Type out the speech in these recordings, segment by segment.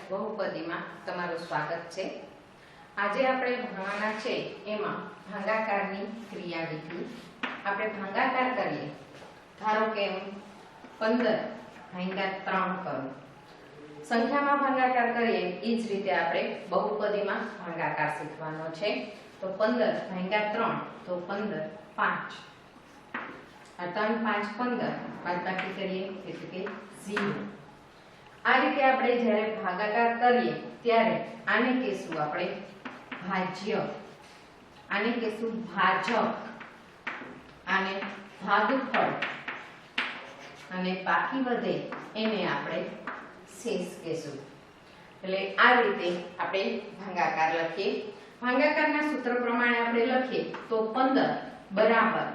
બહુપદીમાં તમારું સ્વાગત છે। આજે આપણે ભણવાના છે એમાં ભાગાકારની ક્રિયાવિધિ। આપણે ભાગાકાર કરીએ, ધારો કે 15 ભાગ્યા 3 કરું। સંખ્યામાં ભાગાકાર કરીએ એ જ રીતે આપણે બહુપદીમાં ભાગાકાર શીખવાનો છે। તો 15 ભાગ્યા 3 તો 15 5, આ 3 5 15, બાદબાકી કરીએ એટલે કે 0। આ રીતે આપણે જ્યારે ભાગાકાર કરીએ ત્યારે આને કહેશું આપણે ભાજ્ય, આને કહેશું ભાજક, આને ભાગફળ, અને બાકી વધે એને આપણે શેષ કહેશું। એટલે આ રીતે આપણે ભાગાકાર લખીએ। ભાગાકારના સૂત્ર પ્રમાણે આપણે લખીએ તો 15 બરાબર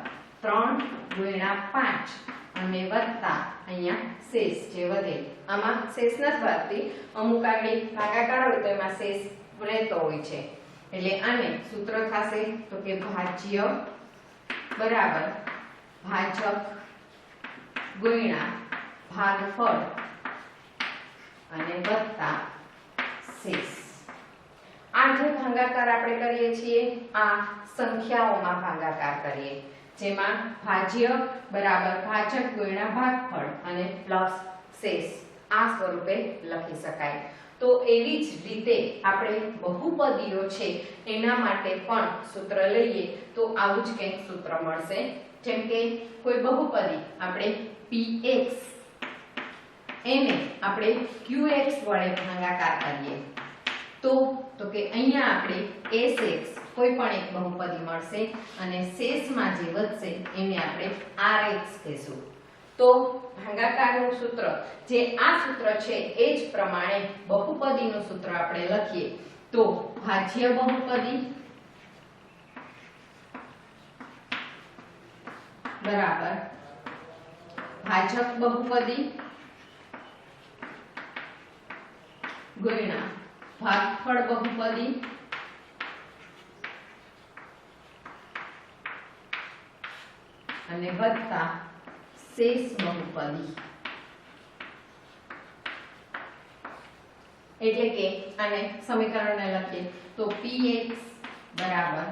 3 ગુણ્યા 5 અને વત્તા અહીંયા શેષ જે વધે, આમાં શેષ નથી વધતી, અમુક આગળ ભાગાકાર હોય તો એમાં શેષ રહેતો હોય છે। એટલે આને સૂત્ર થશે તો કે ભાજ્ય બરાબર ભાજક ગુણ્યા ભાગફળ અને વત્તા શેષ। આ જે ભાગાકાર આપણે કરીએ છીએ આ સંખ્યાઓમાં ભાગાકાર કરીએ, જેમાં ભાજ્ય બરાબર ભાજક ગુણ્યા ભાગફળ અને પ્લસ શેષ આ સ્વરૂપે લખી શકાય। તો એવી જ રીતે આપણે બહુપદીઓ છે એના માટે પણ સૂત્ર લઈએ તો આવું જ કંઈક સૂત્ર મળશે। જેમ કે કોઈ બહુપદી આપણે px એને આપણે qx વડે ભાગાકાર કરીએ તો કે અહીંયા આપણે sx કોઈ પણ એક બહુપદી મળશે અને શેષમાં જે વધશે એને આપણે rx કહેશું। તો ભાગાકારનું સૂત્ર જે આ સૂત્ર છે એ જ પ્રમાણે બહુપદીનું સૂત્ર આપણે લખીએ તો ભાજ્ય બહુપદી બરાબર ભાજક બહુપદી ગુણ્યા ભાગફળ બહુપદી અને વત્તા શેષ બહુપદી। એટલે કે આને સમીકરણને લખીએ તો px બરાબર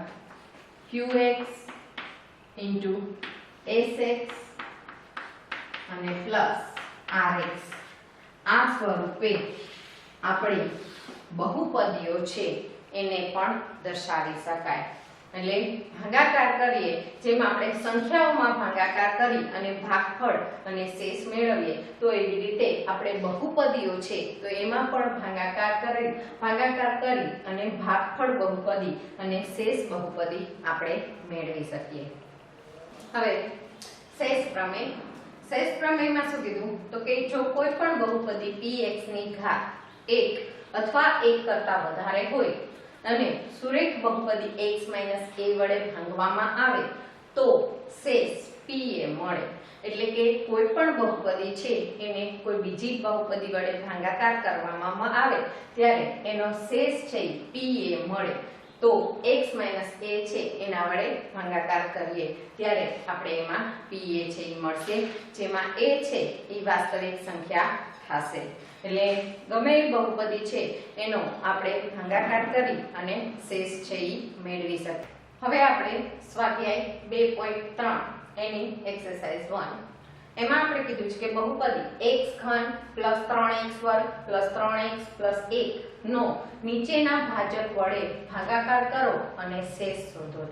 qx into sx અને પ્લસ rx આ સ્વરૂપે આપણે બહુપદીઓ છે એને પણ દર્શાવી શકાય। એટલે ભાગાકાર કરીએ જેમાં આપણે સંખ્યાઓમાં ભાગાકાર કરી અને ભાગફળ અને શેષ મેળવીએ તો એવી રીતે આપણે બહુપદીઓ છે તો એમાં પણ ભાગાકાર કરી અને ભાગફળ બહુપદી અને શેષ બહુપદી આપણે મેળવી શકીએ। હવે શેષ પ્રમેયમાં શું કીધું તો કે જો કોઈ પણ બહુપદી px ની ઘાત 1 અથવા 1 કરતા વધારે હોય અને સુરેખ બહુપદી x - a વડે ભાંગવામાં આવે તો શેષ pa મળે। એટલે કે કોઈ પણ બહુપદી છે એને કોઈ બીજી બહુપદી વડે ભાગાકાર કરવામાં આવે ત્યારે એનો શેષ છે pa મળે। તો x - a છે એના વડે ભાગાકાર કરીએ ત્યારે આપણે એમાં pa છે એ મળશે, જેમાં a છે એ વાસ્તવિક સંખ્યા થશે। એટલે ગમે એ બહુપદી છે એનો આપણે ભાગાકાર કરી અને શેષ છે એ મેળવી શકીએ। હવે આપણે સ્વાધ્યાય 2.3 એની એક્સરસાઇઝ 1 એમાં આપણે કીધું છે કે બહુપદી x ઘન + 3x વર્ગ + 3x + 1 નો નીચેના ભાજક વડે ભાગાકાર કરો અને શેષ શોધો।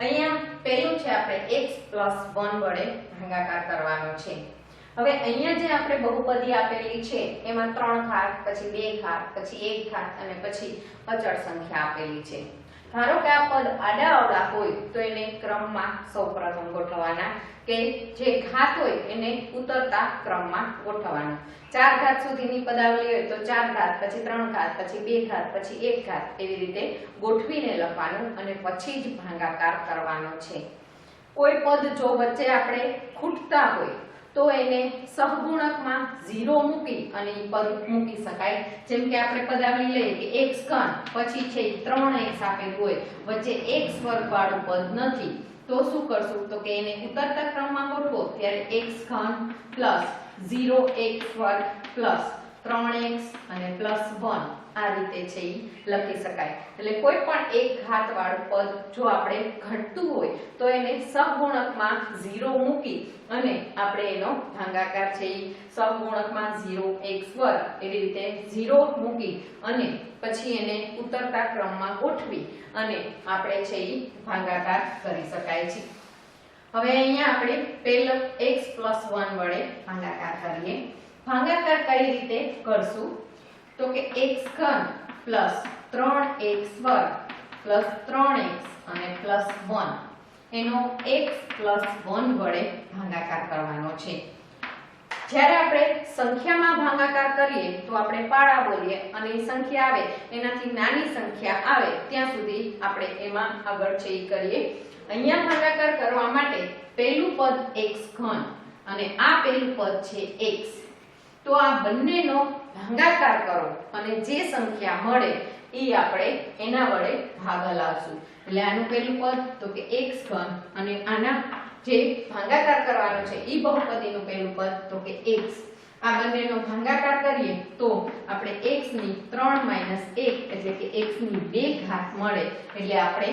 અહીંયા પહેલું છે આપણે x + 1 વડે ભાગાકાર કરવાનો છે। હવે અહીંયા જે આપણે બહુપદી આપેલી છે એમાં 3 ઘાત, પછી 2 ઘાત, પછી 1 ઘાત અને પછી અચળ સંખ્યા આપેલી છે। ધારો કે આ પદ આડા-અવળા હોય તો એને ક્રમમાં સૌપ્રથમ ગોઠવવાના, કે જે ઘાત હોય એને ઉતરતા ક્રમમાં ગોઠવવાના। 4 ઘાત સુધીની પદાવલી હોય તો 4 ઘાત, પછી 3 ઘાત, પછી 2 ઘાત, પછી 1 ઘાત એવી રીતે ગોઠવીને લખવાનું અને પછી જ ભાગાકાર કરવાનો છે। કોઈ પદ જો વચ્ચે આપણે ખૂટતા હોય તો એને સહગુણકમાં 0 મૂકી અને ઈ પદ મૂકી શકાય। જેમ કે આપણે પદાવલી લઈએ કે x ઘન પછી છે 3x આપેલું હોય, વચ્ચે x વર્ગ વાળું પદ નથી તો શું કરશું તો કે એને ઉતરતા ક્રમમાં ગોઠવો ત્યારે x ઘન + 0x વર્ગ + 3x અને +1 આ રીતે છે ઈ લખી શકાય. એટલે કોઈ પણ એક ઘાત વાળું પદ જો આપણે ઘટતું હોય તો એને સહગુણકમાં 0 મૂકી અને આપણે એનો ભાગાકાર છે ઈ સહગુણકમાં 0x2 એવી રીતે 0 મૂકી અને પછી એને ઉતરતા ક્રમમાં ગોઠવી અને આપણે છે ઈ ભાગાકાર કરી શકાય છે. હવે અહીંયા આપણે પહેલો x + 1 વડે ભાગાકાર કરીએ. ભાગાકાર કઈ રીતે કરશું તો કે x3 + 3x2 + 3x અને +1 એનો x + 1 વડે ભાગાકાર કરવાનો છે. જ્યારે આપણે સંખ્યામાં ભાગાકાર કરીએ તો આપણે પાડા બોલીએ અને એ સંખ્યા આવે એનાથી નાની સંખ્યા આવે ત્યાં સુધી આપણે એમાં આગળ છે ઈ કરીએ. અહીંયા ભાગાકાર કરવા માટે પહેલું પદ x3 અને આ પહેલું પદ છે x, તો આ બંનેનો ભાગાકાર કરો અને જે સંખ્યા મળે એ આપણે એના વડે ભાગ હલાવશું. એટલે આનું પહેલું પદ તો કે x3 અને આના જે ભાગાકાર કરવાનો છે ઈ બહુપદીનું પહેલું પદ તો કે x. આ બંનેનો ભાગાકાર કરીએ તો આપણે x ની 3 - 1 એટલે કે x ની 2 ઘાત મળે. એટલે આપણે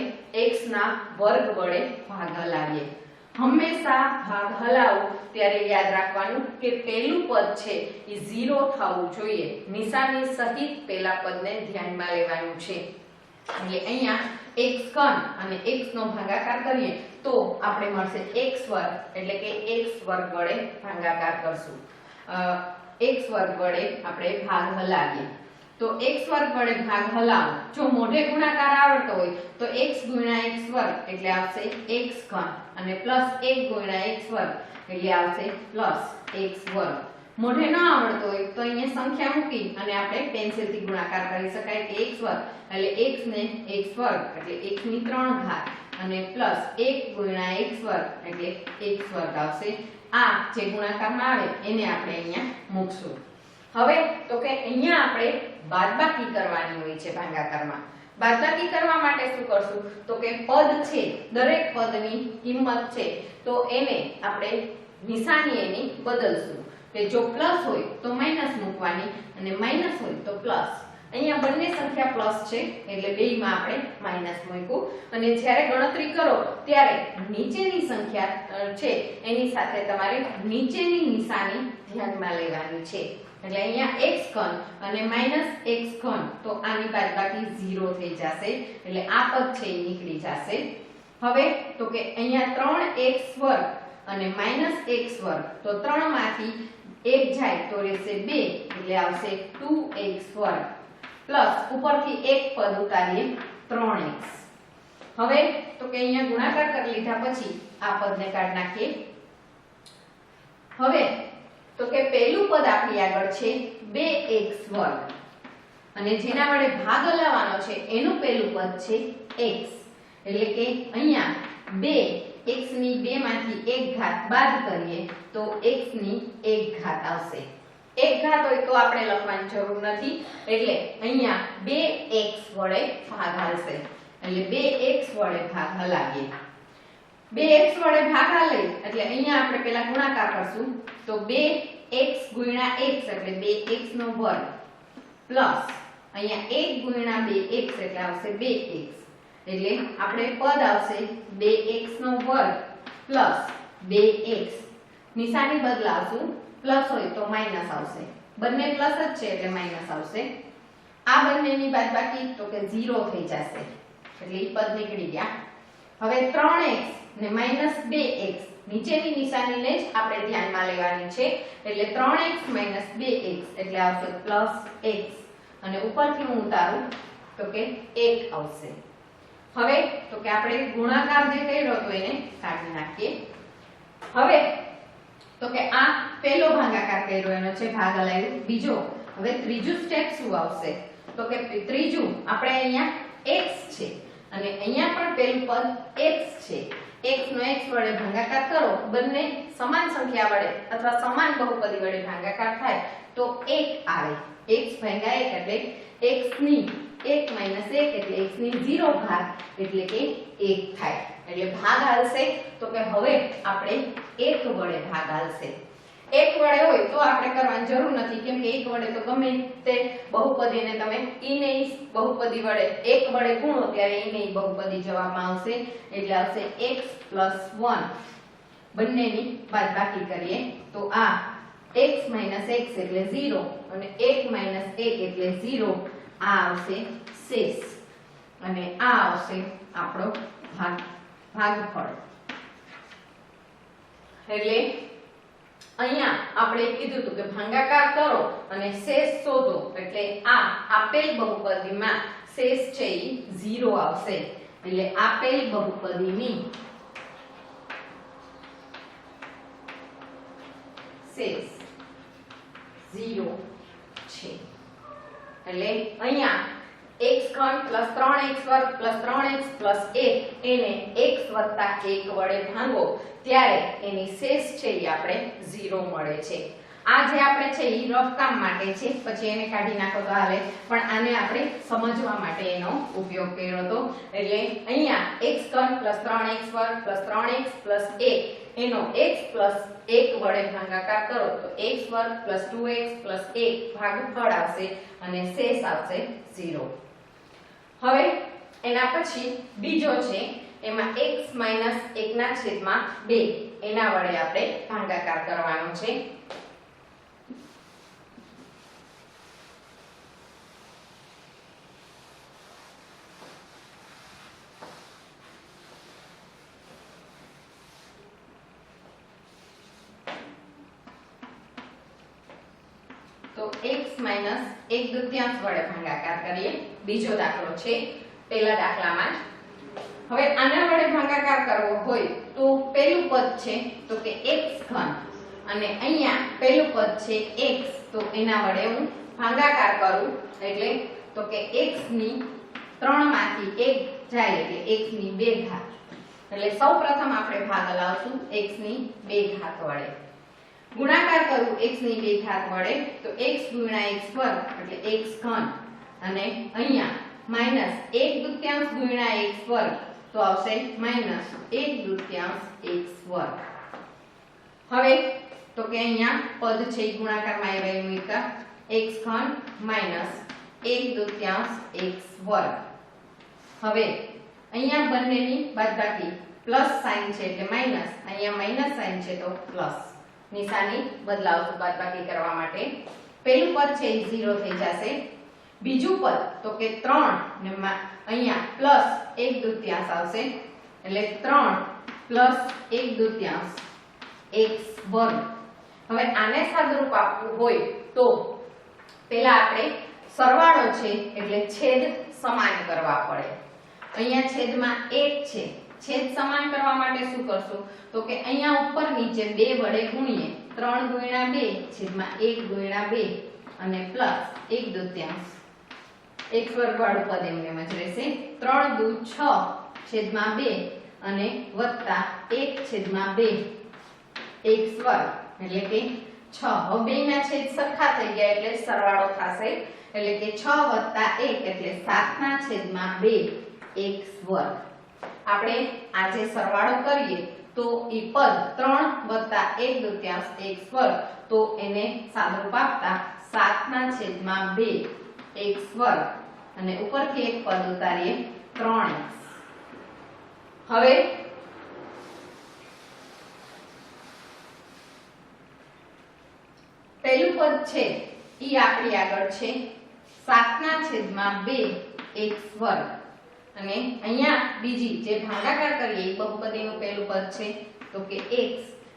x ના વર્ગ વડે ભાગ હલાવીએ. હંમેશા ભાગ હલાવો ત્યારે યાદ રાખવાનું કે પહેલું પદ છે એ 0 થવું જોઈએ. નિશાની સહિત પહેલા પદને ધ્યાનમાં લેવાનું છે. એટલે અહીંયા x3 અને x નો ભાગાકાર કરીએ તો આપણે મળશે x2 એટલે કે x વર્ગ વડે ભાગાકાર કરશું. x વર્ગ વડે આપણે ભાગ હલાવીએ તો x વર્ગ વડે ભાગ હલાવો. જો મોઢે ગુણાકાર આવડતો હોય તો x * x વર્ગ એટલે આવશે x3 અને +1 * x વર્ગ એટલે આવશે +x વર્ગ. મોઢે ન આવડતો હોય તો અહીંયા સંખ્યા મૂકી અને આપણે પેન્સિલથી ગુણાકાર કરી શકાય કે x વર્ગ એટલે x ને x વર્ગ એટલે x ની 3 ઘાત અને +1 * x વર્ગ એટલે x વર્ગ આવશે. આ જે ગુણાકારમાં આવે એને આપણે અહીંયા મૂકશું. હવે તો કે અહીંયા આપણે બાદબાકી કરવાની હોય છે ભાગાકારમાં. બાદબાકી કરવા માટે શું કરશું તો કે પદ છે દરેક પદની કિંમત છે તો એને આપણે નિશાની એની બદલશું કે જો પ્લસ હોય તો માઈનસ મૂકવાની અને માઈનસ હોય તો પ્લસ. અહીંયા બંને સંખ્યા પ્લસ છે એટલે બેયમાં આપણે માઈનસ મૂક્યું અને જ્યારે ગણતરી કરો ત્યારે નીચેની સંખ્યા છે એની સાથે તમારે નીચેની નિશાની ધ્યાનમાં લેવાની છે. એટલે અહીંયા x3 અને -x3 તો આની બાદબાકી 0 થઈ જશે એટલે આ પદ છે એ નીકળી જશે. હવે તો કે અહીંયા 3x વર્ગ અને -x વર્ગ તો 3 માંથી 1 જાય તો રહેશે 2 એટલે આવશે 2x વર્ગ પ્લસ ઉપરથી એક પદ ઉતારીએ 3x. હવે તો કે અહીંયા ગુણાકાર કરી લીધા પછી આ પદને કાઢી નાખીએ. હવે તો કે પહેલું પદ આપણી આગળ છે 2x વર્ગ અને જેના વડે ભાગ હલાવવાનો છે એનું પહેલું પદ છે x. એટલે કે અહીંયા 2 x ની 2 માંથી 1 ઘાત બાદ કરીએ તો x ની 1 ઘાત આવશે. 1 ઘાત હોય તો આપણે લખવાની જરૂર નથી એટલે અહીંયા 2x વડે ભાગ હાલશે. એટલે 2x વડે ભાગ હલાવીએ. 2x વડે ભાગ હાલે એટલે અહીંયા આપણે પહેલા ગુણાકાર કરશું તો 2x * x એટલે 2x નો વર્ગ પ્લસ અહીંયા 1 * 2x એટલે આવશે 2x એટલે આપણે પદ આવશે 2x નો વર્ગ પ્લસ 2x. નિશાની બદલાવશું પ્લસ હોય તો માઈનસ આવશે. બંને પ્લસ જ છે એટલે માઈનસ આવશે. આ બંનેની બાદબાકી તો કે 0 થઈ જશે એટલે ઈ પદ નીકળી ગયા. હવે 3x ને -2x નીચેની નિશાનીને જ આપણે ધ્યાનમાં લેવાની છે એટલે 3x - 2x એટલે આવશે +x અને ઉપરથી હું ઉતારું તો કે 1 આવશે. હવે તો કે આપણે ગુણાકાર જે કર્યો તો એને કાઢી નાખીએ. હવે તો કે આ પહેલો ભાગાકાર કર્યો એનો છે ભાગ હલાવ્યો. બીજો હવે ત્રીજું સ્ટેપ શું આવશે તો કે ત્રીજું આપણે અહીંયા x છે અને અહીંયા પણ પહેલું પદ x છે. x નો x વડે ભાગાકાર કરો બંને સમાન સંખ્યા વડે અથવા સમાન બહુપદી વડે ભાગાકાર થાય તો 1 આવે. x ભાગ્યા 1 એટલે x ની 1 - 1 એટલે x ની 0 ઘાત એટલે કે 1 થાય. એટલે ભાગ હાલશે તો કે હવે આપણે 1 વડે ભાગ હાલશે. એક વડે હોય તો આપણે કરવાની જરૂર નથી, કેમ કે એક વડે તો ગમે તે બહુપદીને તમે ઈ ને ઈ બહુપદી વડે એક વડે ગુણો ત્યારે ઈ ને ઈ બહુપદી જવાબમાં આવશે, એટલે આવશે x + 1. બંનેની બાદબાકી કરીએ તો આ x - x એટલે 0 અને 1 - 1 એટલે 0. આ આવશે શેષ અને આ આવશે આપણો ભાગફળ. એટલે અહીંયા આપણે કીધું હતું કે ભાગાકાર કરો અને શેષ શોધો, એટલે આ આપેલ બહુપદીમાં શેષ છે ઈ 0 આવશે. એટલે આપેલ બહુપદીની શેષ 0 છે. એટલે અહીંયા x3 + 3x2 + 3x + 1 એને x + 1 વડે ભાંગો ત્યારે એની શેષ છે એ આપણે 0 મળે છે. આ જે આપણે છે એ રફ કામ માટે છે, પછી એને કાઢી નાખો તો હાલે, પણ આને આપણે સમજવા માટે એનો ઉપયોગ કર્યો હતો. એટલે અહીંયા x3 + 3x2 + 3x + 1 એનો x + 1 વડે ભાગાકાર કરો તો x2 + 2x + 1 ભાગફળ આવશે અને શેષ આવશે 0. હવે એના પછી બીજો છે, એમાં x - 1/2 એના વડે આપણે ભાગાકાર કરવાનો છે. તો x - 1/2 વડે ભાગાકાર કરીએ. બીજો દાખલો છે, પહેલા દાખલામાં જ. હવે આના વડે ભાગાકાર કરવો હોય તો પહેલું પદ છે તો કે x3 અને અહીંયા પહેલું પદ છે x, તો એના વડે હું ભાગાકાર કરું એટલે તો કે x ની 3 માંથી 1 જાય એટલે x ની 2 ઘાત. એટલે સૌપ્રથમ આપણે ભાગ લાવશું x ની 2 ઘાત વડે. ગુણાકાર કરું x ની 2 ઘાત વડે તો x * x2 એટલે x3 અને અહીંયા -1/2 x2 તો આવશે -1/2 x2. હવે તો કે અહીંયા પદ છે ગુણાકારમાં આવ્યા મૂક્યા x3 -1/2 x2. હવે અહીંયા બંનેની બાદબાકી પ્લસ સાઇન છે એટલે માઈનસ, અહીંયા માઈનસ સાઇન છે તો પ્લસ નિશાની બદલાવશું બાદબાકી કરવા માટે. પહેલું પદ છે એ 0 થઈ જશે. બીજું પદ તો કે 3 ને અહીંયા પ્લસ 1/2 આવશે એટલે 3 પ્લસ 1/2 x2. હવે આને સાદુરૂપ આપવું હોય તો પહેલા આપણે સરવાળો છે એટલે છેદ સમાન કરવા પડે. અહીંયા છેદમાં 1 છે, છેદ સમાન કરવા માટે શું કરશું તો કે અહીંયા ઉપર નીચે 2 વડે ગુણીએ 3 × 2 છેદમાં 1 × 2 અને પ્લસ 1/2 x વર્ગ વાળું પદ એમ જ રહેશે. 3 દુ 6 છેદમાં 2 અને વત્તા 1/2 x વર્ગ એટલે કે 6. હવે બેયના છેદ સરખા થઈ ગયા એટલે સરવાળો થશે એટલે કે 6 + 1 એટલે 7/2 x વર્ગ. આપણે આજે સરવાળો કરીએ તો ઈ પદ 3 + 1/2 x વર્ગ, તો એને સાદુરૂપ આપતા 7/2 x વર્ગ અને ઉપરથી એક પદ ઉતારીએ 3x. હવે પહેલું પદ છે ઈ આપણી આગળ છે 7/2 x વર્ગ અને અહીંયા બીજી જે ભાગાકાર કરીએ એ બહુપદીનું પહેલું પદ છે તો કે x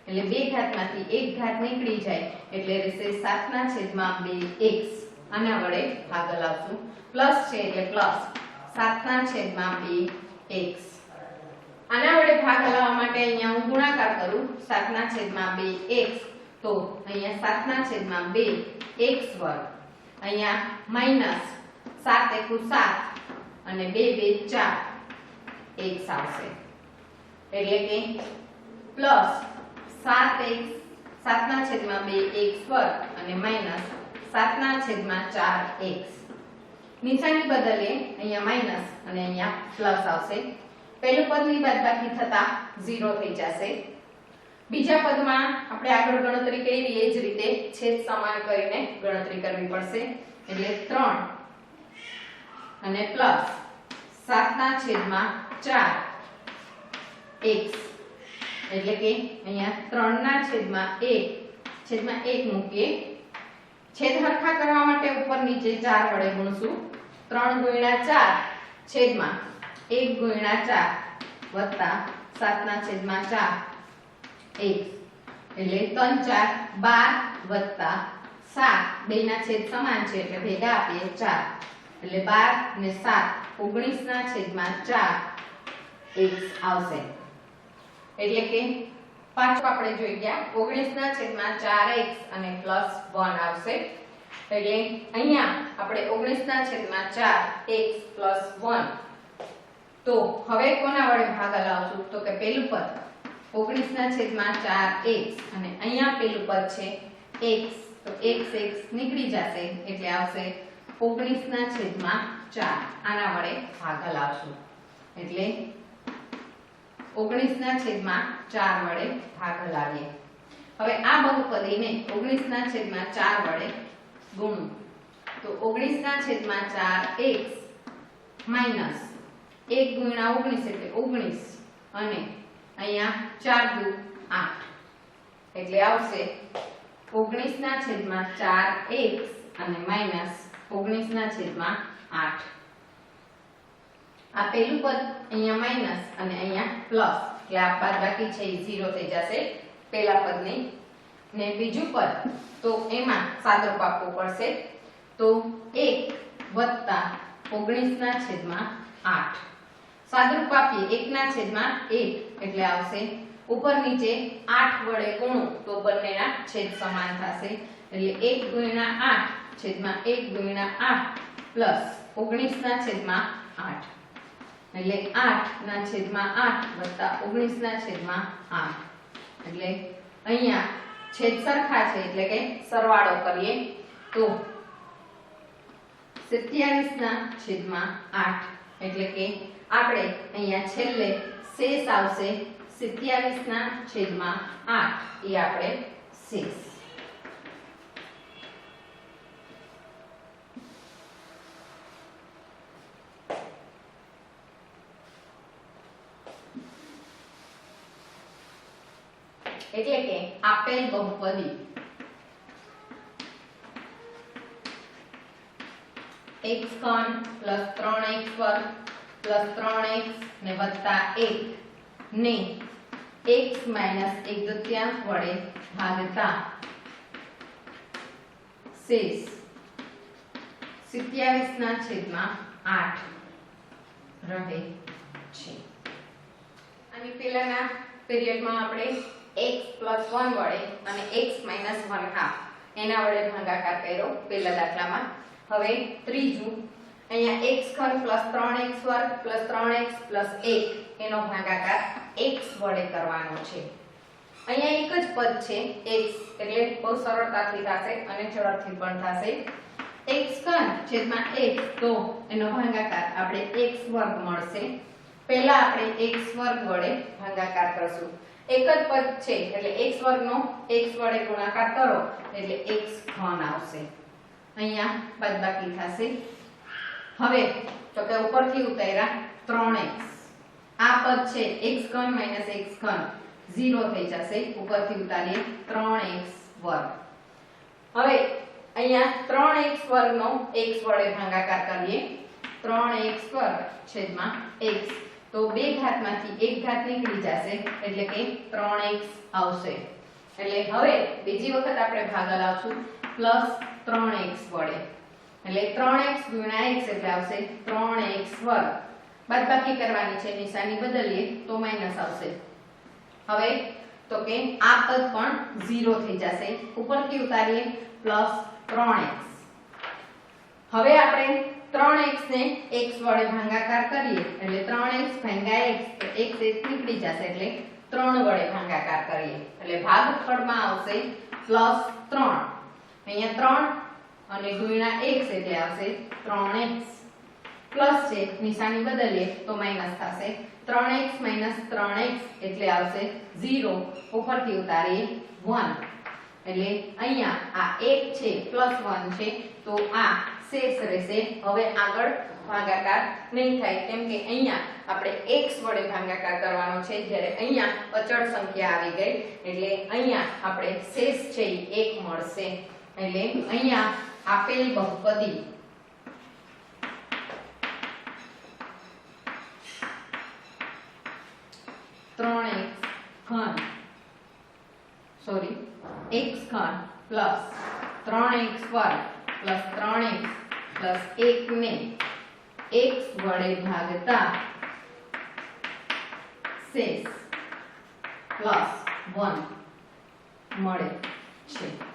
એટલે 2 ઘાતમાંથી 1 ઘાત નીકળી જાય એટલે રહેશે 7/2 x. આના વડે ભાગ લાવશું, પ્લસ છે એટલે પ્લસ 7/2 x. આના વડે ભાગ લાવવા માટે અહીંયા હું ગુણાકાર કરું 7/2 x તો અહીંયા 7/2 x વર્ગ, અહીંયા માઈનસ 7 * 7 અને 2 × 2 = 4 x આવશે એટલે કે પ્લસ 7x 7/2 x વર્ગ અને માઈનસ 7/4 x. નિશાની બદલીએ, અહીંયા માઈનસ અને અહીંયા પ્લસ આવશે. પહેલું પદની બાદબાકી થતા 0 થઈ જશે. બીજા પદમાં આપણે આગળ ગણતરી કરી એ જ રીતે છેદ સમાન કરીને ગણતરી કરવી પડશે એટલે 3 અને પ્લસ 7/4 x એટલે કે અહીંયા 3/1 મૂકીએ છેદ હરખા કરવા માટે ઉપર નીચે 4 વડે ગુણશું 3 × 4 છેદમાં 1 × 4 વત્તા 7/4 x એટલે 3 4 12 વત્તા 7 બેના છેદ સમાન છે એટલે ભેગા આપીએ 4 એટલે 12 ને 7 19/4 x આવશે એટલે કે પાછું આપણે જોઈ ગયા 19/4x અને +1 આવશે એટલે અહીંયા આપણે 19/4x +1 તો હવે કોના વડે ભાગ હલાવશું તો કે પેલું પદ 19/4x અને અહીંયા પેલું પદ છે x તો x નીકળી જશે એટલે આવશે 19/4 આના વડે ભાગ હલાવશું એટલે 19/4 વડે ભાગ હલાવીએ હવે આ બહુપદીને 19/4 વડે ગુણો તો 19/4x માઈનસ 1 × 19 એટલે 19 અને અહીંયા 4 × 8 એટલે આવશે 19/4x અને માઈનસ 19/8 આ પેલું પદ અહીંયા માઈનસ અને અહીંયા પ્લસ એટલે આ બાદબાકી છે એ 0 થઈ જશે પેલા પદની ને બીજું પદ તો એમાં સાદુરૂપ આપવું પડશે તો 1 વત્તા 19/8 સાદુરૂપ આપીએ 1/1 એટલે આવશે ઉપર નીચે 8 વડે ગુણો તો બંનેના છેદ સમાન થશે એટલે 1 × 8 છેદમાં 1 × 8 પ્લસ 19/8 એટલે 8/8 વત્તા 19/8 એટલે અહીંયા છેદ સરખા છે એટલે કે સરવાળો કરીએ તો 27/8 એટલે કે આપણે અહીંયા છેલ્લે શેષ આવશે 27/8 એ આપણે શેષ એટલે કે આપેલ બહુપદી x3 + 3x2 + 3x ને વત્તા 1 ને x - 1/2 વડે ભાગતા શેષ 27/8 રહે છે અને પેલાના પિરિયડમાં આપણે x + 1 વડે અને x - 1/2 એના વડે ભાગાકાર કર્યો પેલા દાખલામાં હવે ત્રીજું અહીંયા x3 + 3x2 + 3x + 1 એનો ભાગાકાર x વડે કરવાનો છે અહીંયા એક જ પદ છે x એટલે બહુ સરળતાથી થશે અને ઝડપથી પણ થશે x3 છેદમાં x તો એનો ભાગાકાર આપણે x2 મળશે પહેલા આપણે x2 વડે ભાગાકાર કરશું એક જ પદ છે એટલે x2 નો x વડે ગુણાકાર કરો એટલે x3 આવશે અહીંયા બાદબાકી થશે હવે તો કે ઉપરથી ઉતાર્યા 3x આ પદ છે x3 - x3 0 થઈ જશે ઉપરથી ઉતારીએ 3x2 હવે અહીંયા 3x2 નો x વડે ભાગાકાર કરીએ 3x2 છેદમાં x તો બે ઘાતમાંથી એક ઘાત નીકળી જશે એટલે કે 3x આવશે એટલે હવે બીજી વખત આપણે ભાગ હલાવશું +3x વડે એટલે 3x × x એટલે આવશે 3x2 બાદબાકી કરવાની છે નિશાની બદલીએ તો માઈનસ આવશે હવે તો કે આ પદ પણ 0 થઈ જશે ઉપરથી ઉતારીએ +3x હવે આપણે 3x ને x વડે ભાગાકાર કરીએ એટલે 3x ભાગ્યા x તો x નીકળી જશે એટલે 3 વડે ભાગાકાર કરીએ એટલે ભાગફળમાં આવશે +3 અહીંયા 3 અને ગુણ્યા x એટલે આવશે 3x પ્લસ છે નિશાની બદલીએ તો માઈનસ થશે 3x - 3x એટલે આવશે 0, ઉપરથી ઉતારીએ 1, એટલે અહીંયા આ 1 છે પ્લસ 1 છે તો આ શેષ રહેશે. હવે આગળ ભાગાકાર નહીં થાય કેમ કે અહીંયા આપણે x વડે ભાગાકાર કરવાનો છે, જ્યારે અહીંયા અચળ સંખ્યા આવી ગઈ એટલે અહીંયા આપણે શેષ છે એ 1 મળશે. એટલે અહીંયા આપેલ બહુપદી x ઘન plus 3x² plus 3x plus 1 ને x વડે ભાગતા શેષ પ્લસ 1 મળે છે.